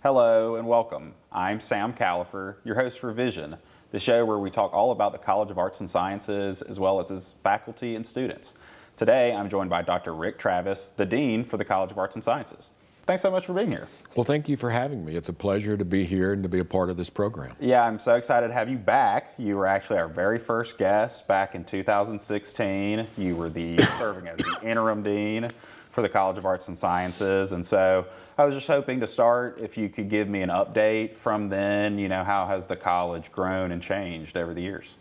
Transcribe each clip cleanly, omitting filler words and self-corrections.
Hello and welcome. I'm Sam Califer, your host for Vision, the show where we talk all about the College of Arts and Sciences as well as its faculty and students. Today I'm joined by Dr. Rick Travis, the Dean for the College of Arts and Sciences. Thanks so much for being here. Well, thank you for having me. It's a pleasure to be here and to be a part of this program. Yeah, I'm so excited to have you back. You were actually our very first guest back in 2016. You were serving as the interim dean for the College of Arts and Sciences. And so I was just hoping to start, if you could give me an update from then, how has the college grown and changed over the years?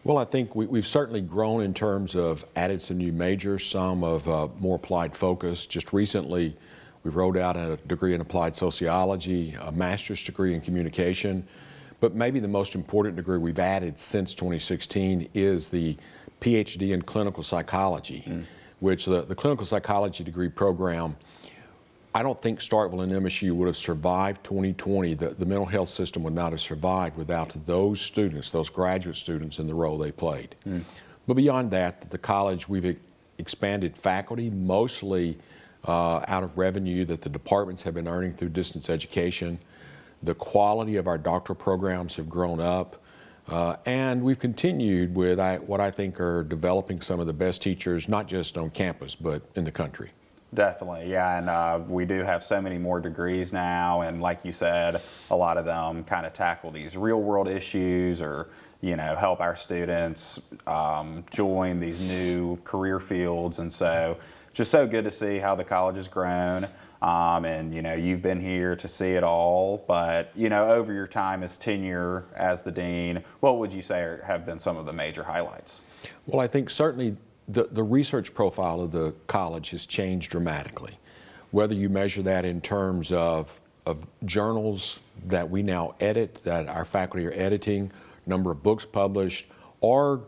Well, I think we've certainly grown in terms of added some new majors, some of more applied focus. Just recently, we rolled out a degree in applied sociology, a master's degree in communication. But maybe the most important degree we've added since 2016 is the PhD in clinical psychology, which the clinical psychology degree program, I don't think Starkville and MSU would have survived 2020. The mental health system would not have survived without those students, those graduate students, in the role they played. But beyond that, the college, we've expanded faculty, mostly out of revenue that the departments have been earning through distance education. The quality of our doctoral programs have grown up. And we've continued with what I think are developing some of the best teachers, not just on campus, but in the country. Definitely, yeah, and we do have so many more degrees now, and like you said, a lot of them kind of tackle these real-world issues or, help our students join these new career fields, and so just so good to see how the college has grown. And you've been here to see it all, but over your time as tenure as the dean, what would you say have been some of the major highlights? Well, I think certainly the research profile of the college has changed dramatically. Whether you measure that in terms of journals that we now edit, that our faculty are editing, number of books published, or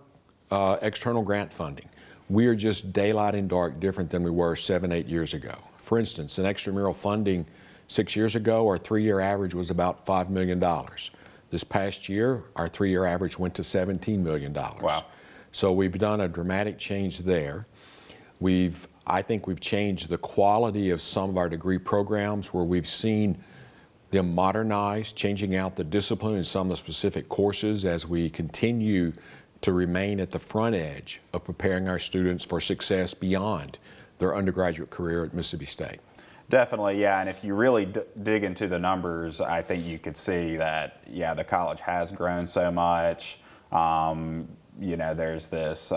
external grant funding, we are just daylight and dark different than we were 7-8 years ago. For instance, in extramural funding 6 years ago, our 3-year average was about $5 million. This past year, our 3-year average went to $17 million. Wow. So we've done a dramatic change there. I think we've changed the quality of some of our degree programs where we've seen them modernize, changing out the discipline in some of the specific courses as we continue to remain at the front edge of preparing our students for success beyond their undergraduate career at Mississippi State. Definitely, yeah, and if you really dig into the numbers, I think you could see that, yeah, the college has grown so much. There's this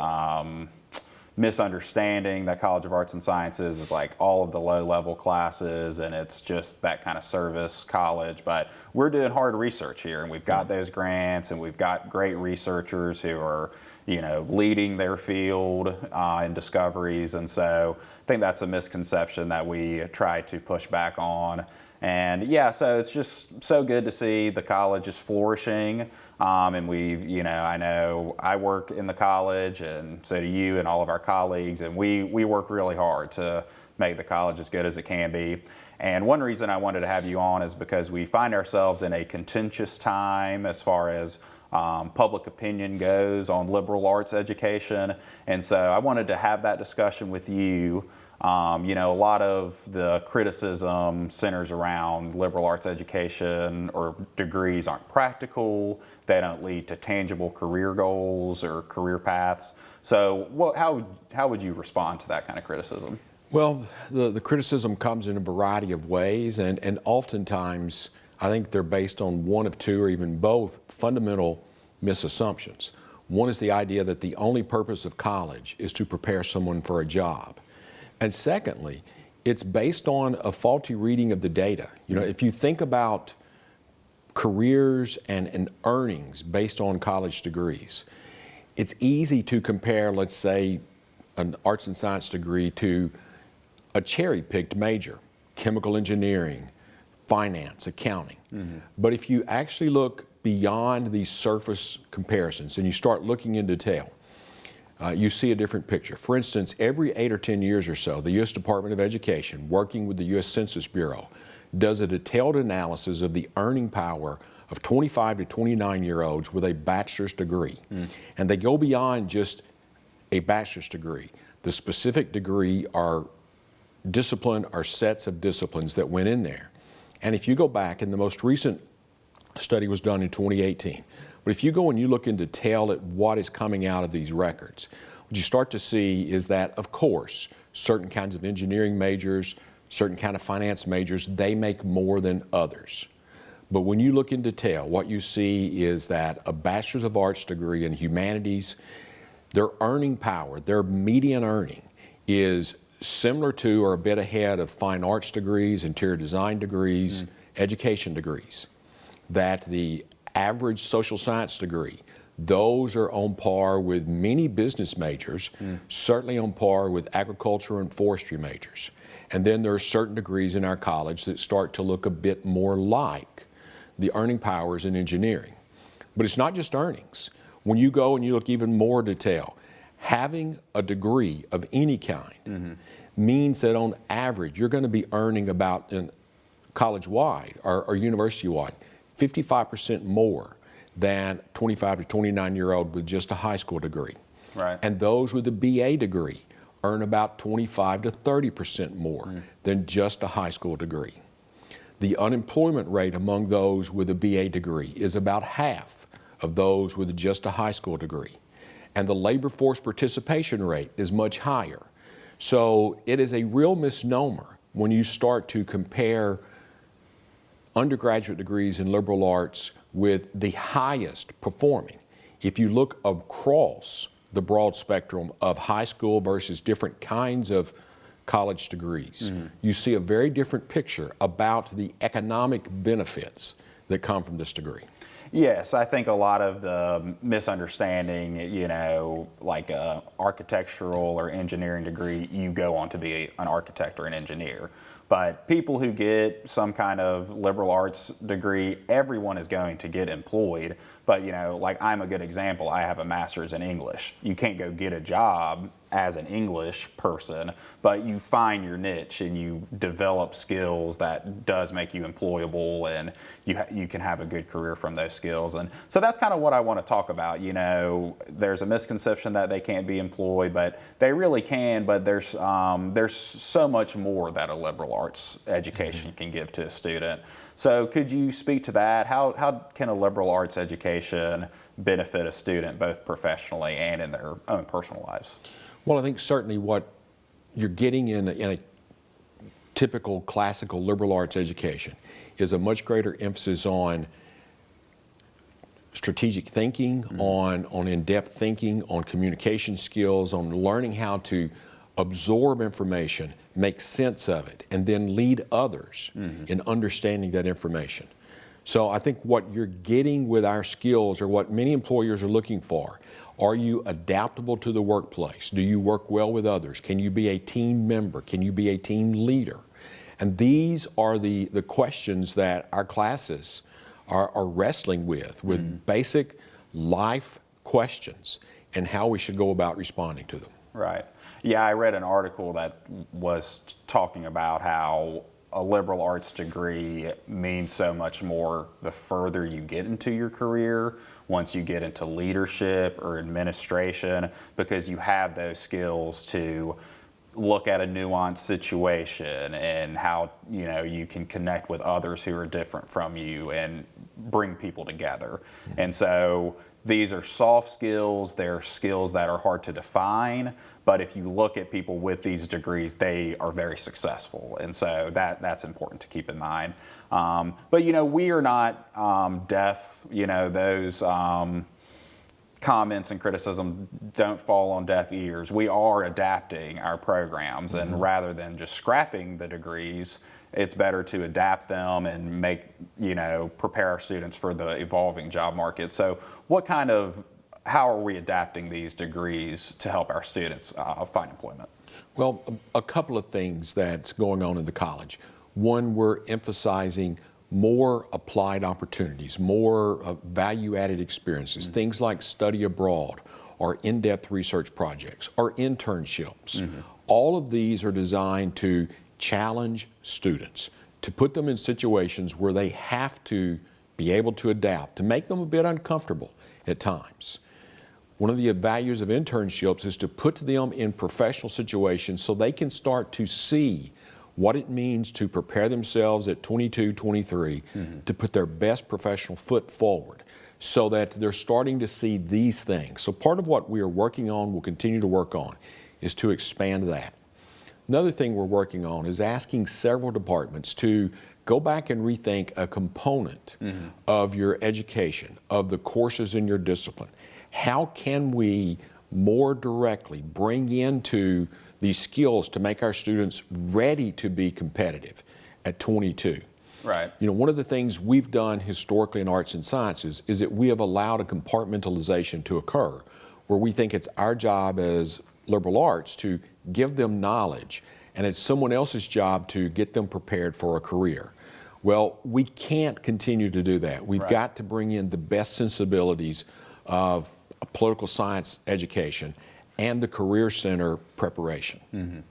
misunderstanding that College of Arts and Sciences is like all of the low-level classes and it's just that kind of service college, but we're doing hard research here and we've got those grants and we've got great researchers who are leading their field in discoveries, and so I think that's a misconception that we try to push back on. And yeah, so it's just so good to see the college is flourishing. And I know I work in the college, and so do you and all of our colleagues, and we work really hard to make the college as good as it can be. And one reason I wanted to have you on is because we find ourselves in a contentious time as far as public opinion goes on liberal arts education. And so I wanted to have that discussion with you. A lot of the criticism centers around liberal arts education or degrees aren't practical, they don't lead to tangible career goals or career paths. So how would you respond to that kind of criticism? Well, the criticism comes in a variety of ways, and oftentimes I think they're based on one of two or even both fundamental misassumptions. One is the idea that the only purpose of college is to prepare someone for a job. And secondly, it's based on a faulty reading of the data. If you think about careers and earnings based on college degrees, it's easy to compare, let's say, an arts and science degree to a cherry-picked major, chemical engineering, finance, accounting. But if you actually look beyond these surface comparisons and you start looking in detail, you see a different picture. For instance, every 8 or 10 years or so, the U.S. Department of Education, working with the U.S. Census Bureau, does a detailed analysis of the earning power of 25 to 29-year-olds with a bachelor's degree. And they go beyond just a bachelor's degree. The specific degree are sets of disciplines that went in there. And if you go back, and the most recent study was done in 2018, but if you go and you look in detail at what is coming out of these records, what you start to see is that, of course, certain kinds of engineering majors, certain kind of finance majors, they make more than others. But when you look in detail, what you see is that a Bachelor's of Arts degree in humanities, their earning power, their median earning is similar to or a bit ahead of fine arts degrees, interior design degrees, education degrees. That the average social science degree, those are on par with many business majors, certainly on par with agriculture and forestry majors. And then there are certain degrees in our college that start to look a bit more like the earning powers in engineering. But it's not just earnings. When you go and you look even more detail, having a degree of any kind means that on average you're going to be earning about, college-wide or university-wide, 55% more than 25 to 29-year-old with just a high school degree. Right. And those with a BA degree earn about 25 to 30% more than just a high school degree. The unemployment rate among those with a BA degree is about half of those with just a high school degree. And the labor force participation rate is much higher. So it is a real misnomer when you start to compare undergraduate degrees in liberal arts with the highest performing. If you look across the broad spectrum of high school versus different kinds of college degrees, you see a very different picture about the economic benefits that come from this degree. Yes, I think a lot of the misunderstanding, like a architectural or engineering degree, you go on to be an architect or an engineer. But people who get some kind of liberal arts degree, everyone is going to get employed. But, like I'm a good example. I have a master's in English. You can't go get a job as an English person, but you find your niche and you develop skills that does make you employable, and you can have a good career from those skills. And so that's kind of what I want to talk about. There's a misconception that they can't be employed, but they really can. But there's so much more that a liberal arts education can give to a student. So could you speak to that? How can a liberal arts education benefit a student both professionally and in their own personal lives? Well, I think certainly what you're getting in a typical classical liberal arts education is a much greater emphasis on strategic thinking, on in-depth thinking, on communication skills, on learning how to absorb information, make sense of it, and then lead others in understanding that information. So I think what you're getting with our skills, or what many employers are looking for, are you adaptable to the workplace? Do you work well with others? Can you be a team member? Can you be a team leader? And these are the questions that our classes are wrestling with basic life questions and how we should go about responding to them. Right. Yeah, I read an article that was talking about how a liberal arts degree means so much more the further you get into your career, once you get into leadership or administration, because you have those skills to look at a nuanced situation and how you can connect with others who are different from you and bring people together. And so these are soft skills. They're skills that are hard to define, but if you look at people with these degrees, they are very successful, and so that's important to keep in mind. But we are not deaf. Those comments and criticism don't fall on deaf ears. We are adapting our programs, and rather than just scrapping the degrees, it's better to adapt them and prepare our students for the evolving job market. So how are we adapting these degrees to help our students find employment? Well, a couple of things that's going on in the college. One, we're emphasizing more applied opportunities, more value-added experiences, things like study abroad or in-depth research projects or internships. All of these are designed to challenge students, to put them in situations where they have to be able to adapt, to make them a bit uncomfortable at times. One of the values of internships is to put them in professional situations so they can start to see what it means to prepare themselves at 22, 23 to put their best professional foot forward so that they're starting to see these things. So part of what we are working on, we'll continue to work on, is to expand that. Another thing we're working on is asking several departments to go back and rethink a component of your education, of the courses in your discipline. How can we more directly bring into these skills to make our students ready to be competitive at 22? Right. You know, one of the things we've done historically in arts and sciences is that we have allowed a compartmentalization to occur where we think it's our job as liberal arts to give them knowledge and it's someone else's job to get them prepared for a career. Well, we can't continue to do that. We've got to bring in the best sensibilities of a political science education and the Career Center preparation.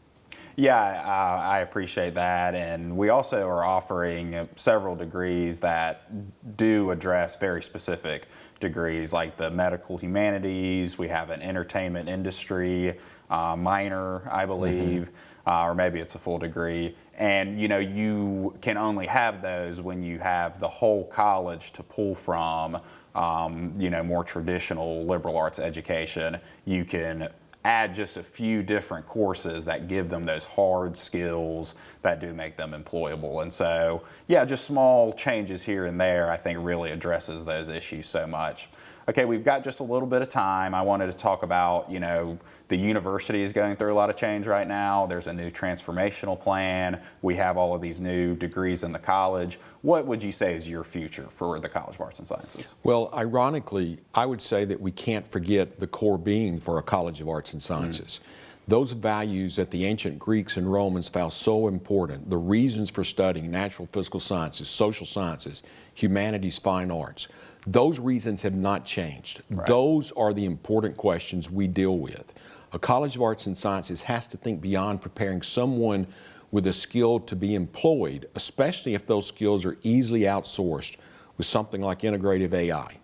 Yeah, I appreciate that. And we also are offering several degrees that do address very specific degrees, like the medical humanities. We have an entertainment industry minor, I believe, or maybe it's a full degree. And you know, you can only have those when you have the whole college to pull from. You know, more traditional liberal arts education. You can add just a few different courses that give them those hard skills that do make them employable. And so, yeah, just small changes here and there, I think really addresses those issues so much. Okay, we've got just a little bit of time. I wanted to talk about, you know, the university is going through a lot of change right now. There's a new transformational plan. We have all of these new degrees in the college. What would you say is your future for the College of Arts and Sciences? Well, ironically, I would say that we can't forget the core being for a College of Arts and Sciences. Those values that the ancient Greeks and Romans found so important, the reasons for studying natural physical sciences, social sciences, humanities, fine arts, those reasons have not changed. Those are the important questions we deal with. A College of Arts and Sciences has to think beyond preparing someone with a skill to be employed, especially if those skills are easily outsourced with something like integrative AI.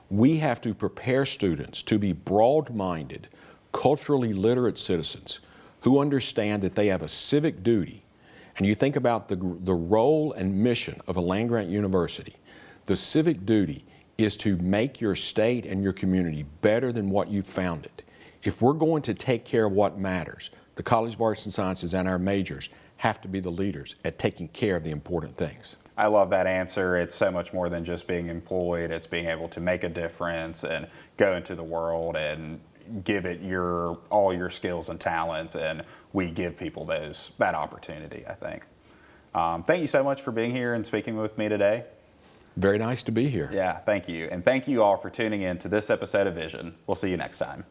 We have to prepare students to be broad-minded, culturally literate citizens who understand that they have a civic duty. And you think about the role and mission of a land-grant university. The civic duty is to make your state and your community better than what you found it. If we're going to take care of what matters, the College of Arts and Sciences and our majors have to be the leaders at taking care of the important things. I love that answer. It's so much more than just being employed. It's being able to make a difference and go into the world and give it all your skills and talents, and we give people that opportunity, I think. Thank you so much for being here and speaking with me today. Very nice to be here. Yeah, thank you. And thank you all for tuning in to this episode of Vision. We'll see you next time.